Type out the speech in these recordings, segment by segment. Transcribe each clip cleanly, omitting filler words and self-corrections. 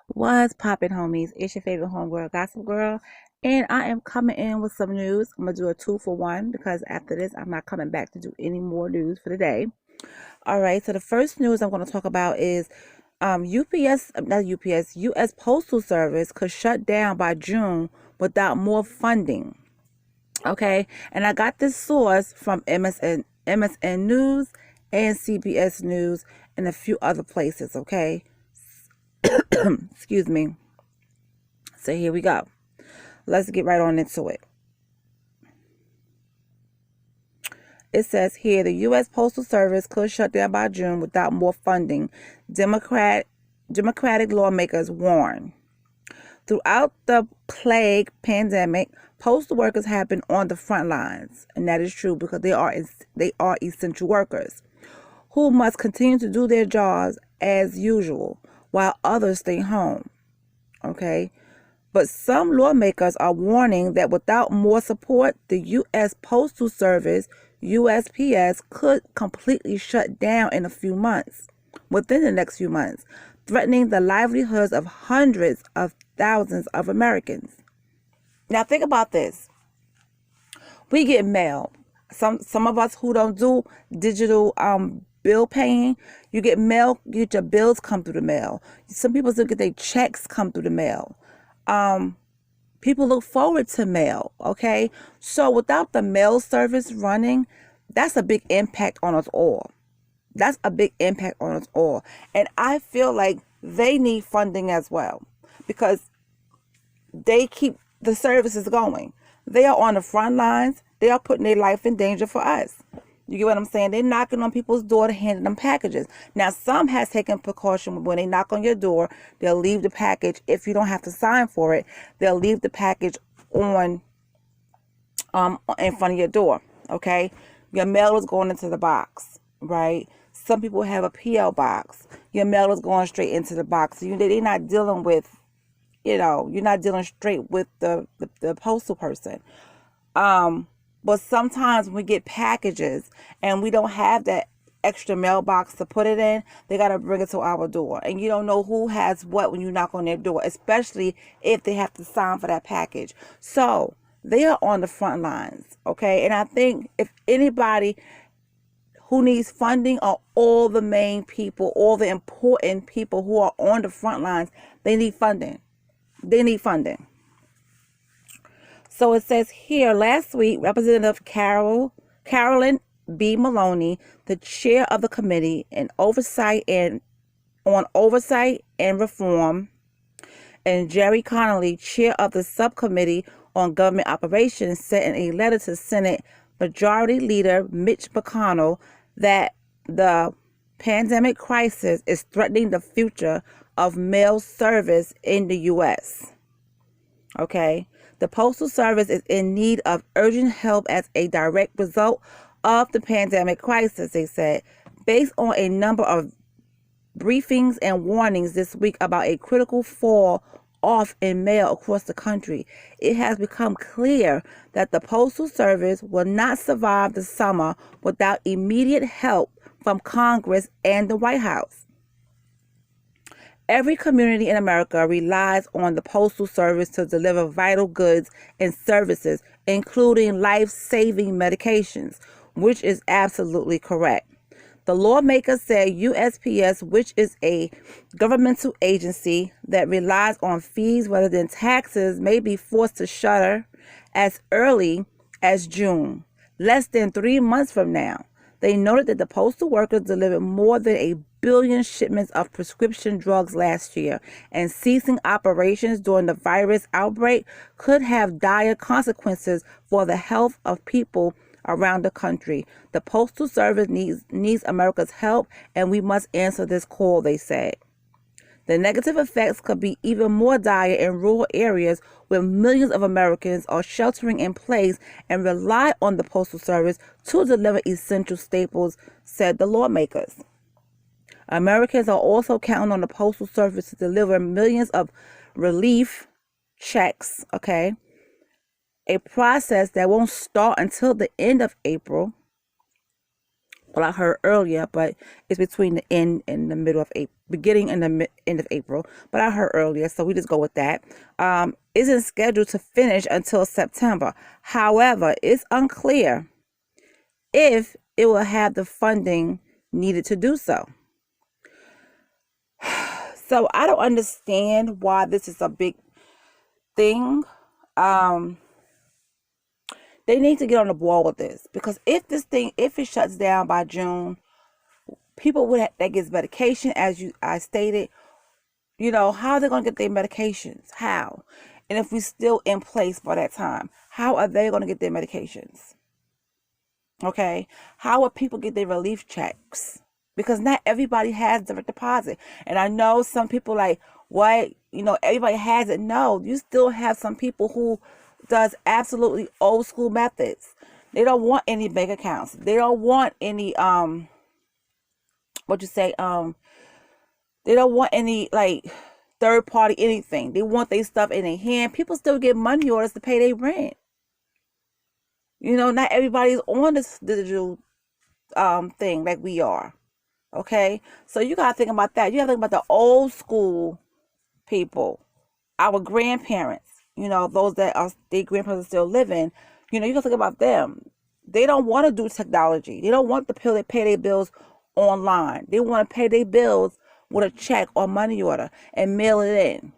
What's poppin', homies? It's your favorite homegirl, Gossip Girl, and I am coming in with some news. I'm gonna do a 2-for-1 because after this, I'm not coming back to do any more news for the day. All right, so the first news I'm going to talk about is not UPS, U.S. Postal Service could shut down by June without more funding. Okay, and I got this source from MSN News and CBS News and a few other places. Okay, excuse me. So here we go. Let's get right on into it. It says here the U.S. Postal Service could shut down by June without more funding. Democratic lawmakers warn. Throughout the plague pandemic, postal workers have been on the front lines, and that is true because they are essential workers who must continue to do their jobs as usual while others stay home. Okay? But some lawmakers are warning that without more support, the U.S. Postal Service, USPS, could completely shut down in a few months, within the next few months, threatening the livelihoods of hundreds of thousands of Americans. Now think about this. We get mail. Some of us who don't do digital bill paying, you get mail, you get your bills come through the mail. Some people still get their checks come through the mail. People look forward to mail, okay? So without the mail service running, that's a big impact on us all. That's a big impact on us all. And I feel like they need funding as well because they keep the services going. They are on the front lines. They are putting their life in danger for us. You get what I'm saying? They're knocking on people's door to hand them packages. Now, some has taken precaution. When they knock on your door, they'll leave the package. If you don't have to sign for it, they'll leave the package on in front of your door. Okay, your mail is going into the box, right? Some people have a PO box. Your mail is going straight into the box. So they're not dealing with, you're not dealing straight with the postal person. But sometimes when we get packages and we don't have that extra mailbox to put it in, they got to bring it to our door. And you don't know who has what when you knock on their door, especially if they have to sign for that package. So they are on the front lines, okay? And I think if anybody who needs funding are all the main people, all the important people who are on the front lines, they need funding. They need funding. So it says here, last week, Representative Carolyn B. Maloney, the chair of the committee on oversight and reform, and Jerry Connolly, chair of the subcommittee on government operations, said in a letter to Senate Majority Leader Mitch McConnell that the pandemic crisis is threatening the future of mail service in the U.S. Okay? The Postal Service is in need of urgent help as a direct result of the pandemic crisis, they said, based on a number of briefings and warnings this week about a critical fall off in mail across the country. It has become clear that the Postal Service will not survive the summer without immediate help from Congress and the White House. Every community in America relies on the Postal Service to deliver vital goods and services, including life-saving medications, which is absolutely correct. The lawmakers said USPS, which is a governmental agency that relies on fees rather than taxes, may be forced to shutter as early as June, less than 3 months from now. They noted that the postal workers delivered more than 1 billion shipments of prescription drugs last year, and ceasing operations during the virus outbreak could have dire consequences for the health of people around the country. The Postal Service needs America's help, and we must answer this call, they said. The negative effects could be even more dire in rural areas where millions of Americans are sheltering in place and rely on the Postal Service to deliver essential staples, said the lawmakers. Americans are also counting on the Postal Service to deliver millions of relief checks, okay? A process that won't start until the end of April. Well, I heard earlier, but it's between the end and the middle of April, beginning and the end of April. But I heard earlier, so we just go with that. Isn't scheduled to finish until September. However, it's unclear if it will have the funding needed to do so. So I don't understand why this is a big thing. They need to get on the ball with this, because if it shuts down by June, people that gets medication, as I stated, how are they going to get their medications? How? And if we're still in place by that time, how are they going to get their medications? Okay. How will people get their relief checks? Because not everybody has direct deposit. And I know some people like, what? Everybody has it. No, you still have some people who does absolutely old school methods. They don't want any bank accounts. They don't want any, they don't want any like third party anything. They want their stuff in their hand. People still get money orders to pay their rent. Not everybody's on this digital thing like we are. Okay, so you gotta think about that. You gotta think about the old school people, our grandparents. Those that are their grandparents are still living. You gotta think about them. They don't want to do technology. They don't want to pay their bills online. They want to pay their bills with a check or money order and mail it in.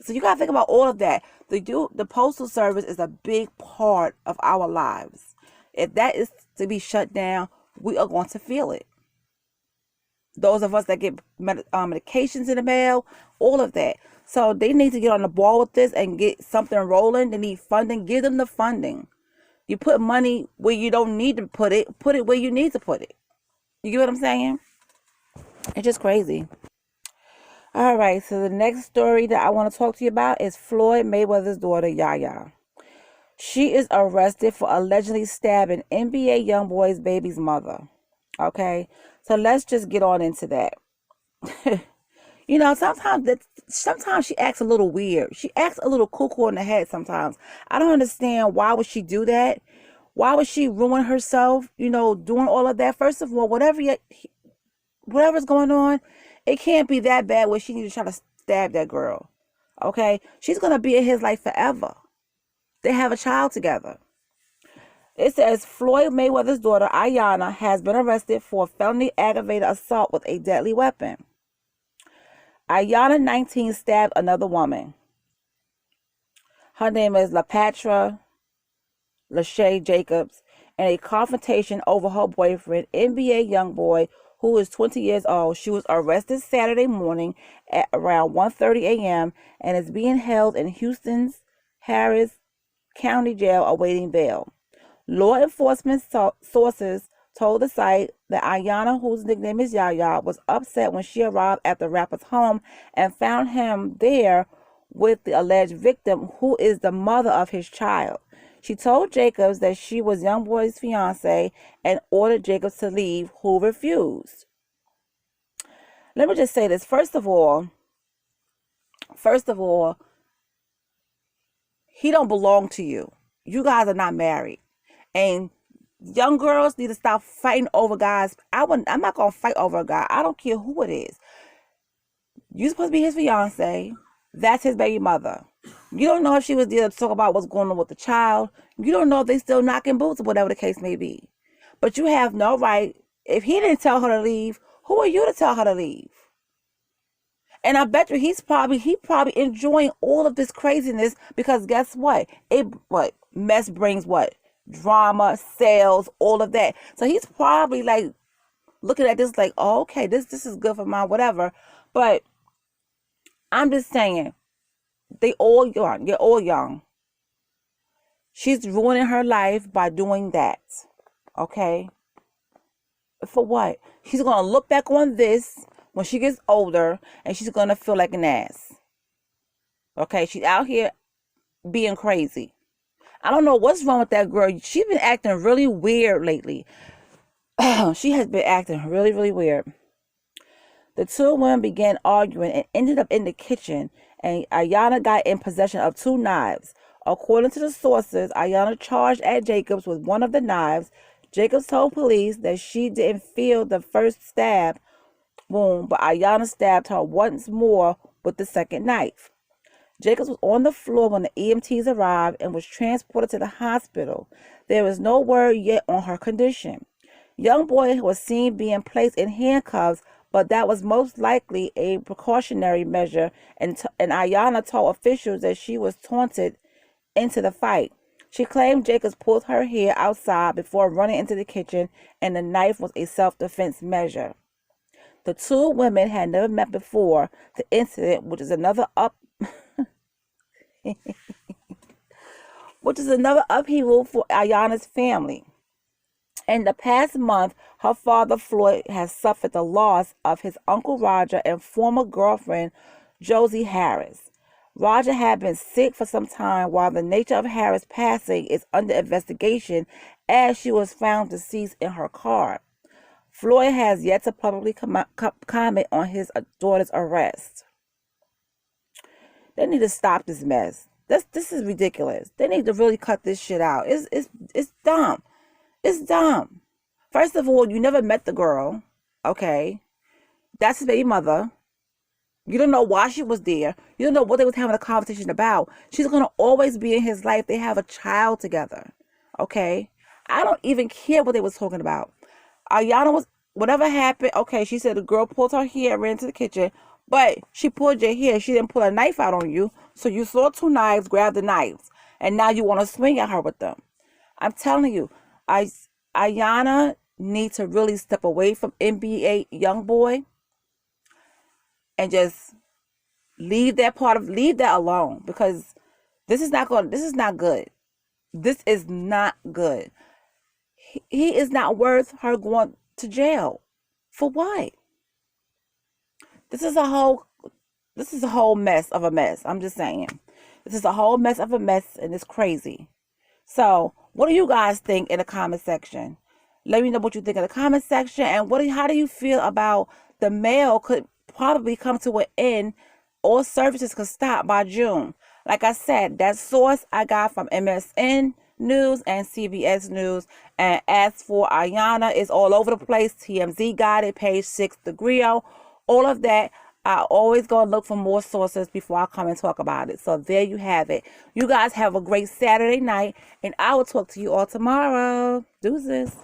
So you gotta think about all of that. The postal service is a big part of our lives. If that is to be shut down, we are going to feel it. Those of us that get medications in the mail, all of that. So they need to get on the ball with this and get something rolling. They need funding. Give them the funding. You put money where you don't need to put it where you need to put it. You get what I'm saying? It's just crazy. All right, so the next story that I want to talk to you about is Floyd Mayweather's daughter, Yaya. She is arrested for allegedly stabbing NBA Youngboy's baby's mother. Okay, so let's just get on into that. Sometimes she acts a little weird. She acts a little cuckoo in the head sometimes. I don't understand, why would she do that? Why would she ruin herself, doing all of that? First of all, whatever's going on, it can't be that bad where she needs to try to stab that girl. Okay? She's going to be in his life forever. They have a child together. It says Floyd Mayweather's daughter, Iyanna, has been arrested for felony aggravated assault with a deadly weapon. Iyanna, 19, stabbed another woman. Her name is LaPatra Lachey Jacobs, in a confrontation over her boyfriend, NBA Youngboy, who is 20 years old. She was arrested Saturday morning at around 1:30 a.m. and is being held in Houston's Harris County Jail awaiting bail. Law enforcement sources told the site that Iyanna, whose nickname is Yaya, was upset when she arrived at the rapper's home and found him there with the alleged victim, who is the mother of his child. She told Jacobs that she was Youngboy's fiance and ordered Jacobs to leave, who refused. Let me just say this. First of all, he don't belong to you. You guys are not married. And young girls need to stop fighting over guys. I'm not going to fight over a guy. I don't care who it is. You're supposed to be his fiance. That's his baby mother. You don't know if she was there to talk about what's going on with the child. You don't know if they still knocking boots or whatever the case may be. But you have no right. If he didn't tell her to leave, who are you to tell her to leave? And I bet you he probably enjoying all of this craziness, because guess what? Mess brings what? Drama, sales, all of that. So he's probably like looking at this like, oh, okay, this is good for my whatever. But I'm just saying, they all young. You're all young. She's ruining her life by doing that. Okay? For what? She's going to look back on this when she gets older, and she's going to feel like an ass. Okay? She's out here being crazy. I don't know what's wrong with that girl. She's been acting really weird lately. She has been acting really, really weird. The two women began arguing and ended up in the kitchen, and Iyanna got in possession of two knives. According to the sources, Iyanna charged at Jacobs with one of the knives. Jacobs told police that she didn't feel the first stab wound, but Iyanna stabbed her once more with the second knife. Jacobs was on the floor when the EMTs arrived and was transported to the hospital. There is no word yet on her condition. Youngboy was seen being placed in handcuffs, but that was most likely a precautionary measure, and Iyanna told officials that she was taunted into the fight. She claimed Jacobs pulled her hair outside before running into the kitchen, and the knife was a self-defense measure. The two women had never met before the incident, which is another upheaval for Iyanna's family. In the past month, her father Floyd has suffered the loss of his uncle Roger and former girlfriend Josie Harris. Roger had been sick for some time, while the nature of Harris' passing is under investigation, as she was found deceased in her car. Floyd has yet to publicly comment on his daughter's arrest. They need to stop this mess. This is ridiculous. They need to really cut this shit out. It's dumb. It's dumb. First of all, you never met the girl, okay? That's his baby mother. You don't know why she was there. You don't know what they was having a conversation about. She's going to always be in his life. They have a child together, okay? I don't even care what they was talking about. Iyanna was, whatever happened, okay, she said the girl pulled her hair, ran into the kitchen, but she pulled your hair. She didn't pull a knife out on you. So you saw two knives, grabbed the knives, and now you want to swing at her with them. I'm telling you, Iyanna needs to really step away from NBA Youngboy and just leave that alone, because this is not good. This is not good. He is not worth her going to jail. For what? This is a whole mess of a mess. I'm just saying. This is a whole mess of a mess, and it's crazy. So, what do you guys think in the comment section? Let me know what you think in the comment section. And how do you feel about the mail could probably come to an end? All services could stop by June. Like I said, that source I got from MSN News and CBS News. And as for Iyanna, it's all over the place. TMZ got it, page 6, The Gurl, all of that. I always go and look for more sources before I come and talk about it. So there you have it. You guys have a great Saturday night, and I will talk to you all tomorrow. Deuces.